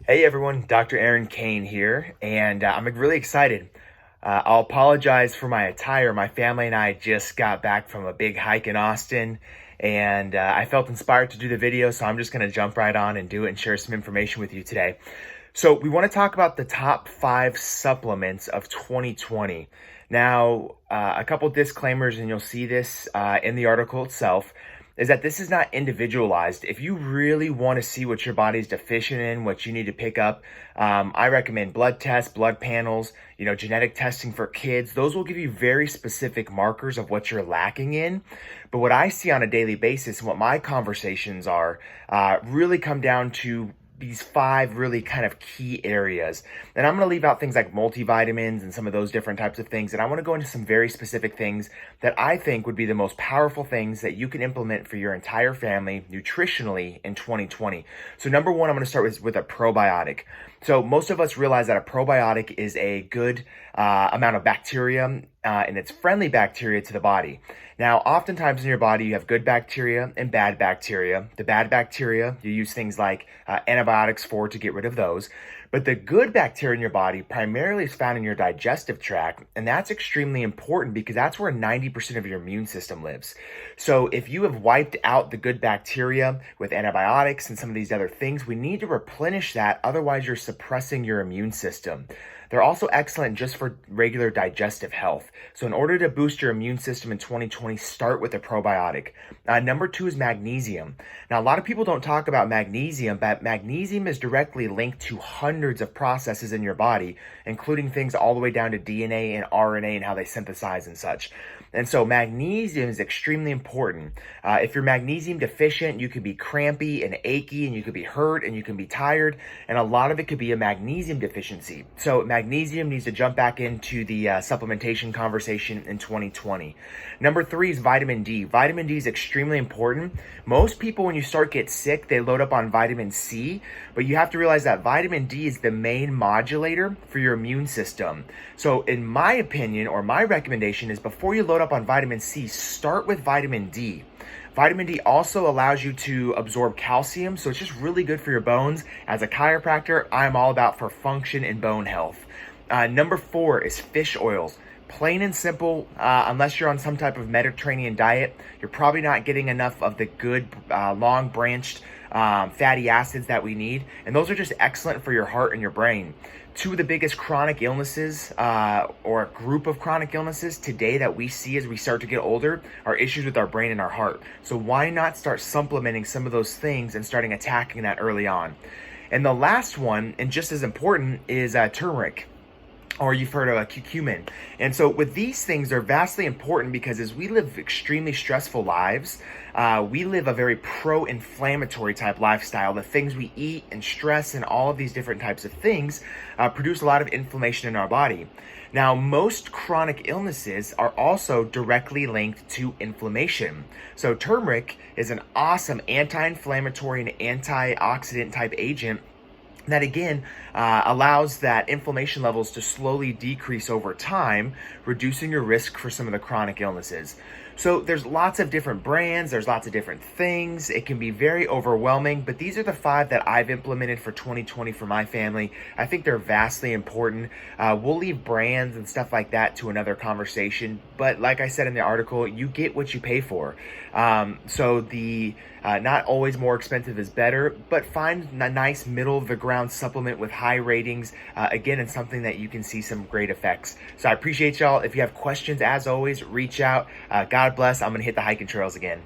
Hey everyone, Dr. Aaron Kane here, and I'm really excited. I'll apologize for my attire. My family and I just got back from a big hike in Austin, and I felt inspired to do the video, so I'm just going to jump right on and do it and share some information with you today. So, we want to talk about the top 5 supplements of 2020. Now, a couple disclaimers, and you'll see this in the article itself, is that this is not individualized. If you really want to see what your body's deficient in, what you need to pick up, I recommend blood tests, blood panels, genetic testing for kids. Those will give you very specific markers of what you're lacking in. But what I see on a daily basis and what my conversations are really come down to these 5 really kind of key areas. And I'm going to leave out things like multivitamins and some of those different types of things. And I want to go into some very specific things that I think would be the most powerful things that you can implement for your entire family nutritionally in 2020. So number one, I'm going to start with a probiotic. So most of us realize that a probiotic is a good amount of bacteria and it's friendly bacteria to the body. Now, oftentimes in your body, you have good bacteria and bad bacteria. The bad bacteria, you use things like antibiotics to get rid of those. But the good bacteria in your body primarily is found in your digestive tract, and that's extremely important because that's where 90% of your immune system lives. So if you have wiped out the good bacteria with antibiotics and some of these other things, we need to replenish that, otherwise you're suppressing your immune system. They're also excellent just for regular digestive health. So in order to boost your immune system in 2020, start with a probiotic. Number 2 is magnesium. Now, a lot of people don't talk about magnesium, but magnesium is directly linked to hundreds of processes in your body, including things all the way down to DNA and RNA and how they synthesize and such. And so magnesium is extremely important. If you're magnesium deficient, you could be crampy and achy, and you could be hurt, and you can be tired, and a lot of it could be a magnesium deficiency. So magnesium needs to jump back into the supplementation conversation in 2020. Number 3 is vitamin D. Vitamin D is extremely important. Most people, when you start get sick, they load up on vitamin C, but you have to realize that vitamin D is the main modulator for your immune system. So in my opinion, or my recommendation is, before you load up on vitamin C, start with vitamin D. Vitamin D also allows you to absorb calcium, so it's just really good for your bones. As a chiropractor, I'm all about for function and bone health. Number 4 is fish oils. Plain and simple, unless you're on some type of Mediterranean diet, you're probably not getting enough of the good long branched fatty acids that we need. And those are just excellent for your heart and your brain. 2 of the biggest chronic illnesses or a group of chronic illnesses today that we see as we start to get older are issues with our brain and our heart. So why not start supplementing some of those things and starting attacking that early on? And the last one, and just as important, is turmeric. Or you've heard of curcumin. And so with these things, they're vastly important because as we live extremely stressful lives, we live a very pro-inflammatory type lifestyle. The things we eat and stress and all of these different types of things produce a lot of inflammation in our body. Now, most chronic illnesses are also directly linked to inflammation. So turmeric is an awesome anti-inflammatory and antioxidant type agent that again allows that inflammation levels to slowly decrease over time, reducing your risk for some of the chronic illnesses. So there's lots of different brands, there's lots of different things. It can be very overwhelming, but these are the 5 that I've implemented for 2020 for my family. I think they're vastly important. We'll leave brands and stuff like that to another conversation, but like I said in the article, you get what you pay for. So the not always more expensive is better, but find a nice middle of the ground supplement with high ratings. Again, it's something that you can see some great effects. So I appreciate y'all. If you have questions, as always, reach out. God bless. I'm going to hit the hiking trails again.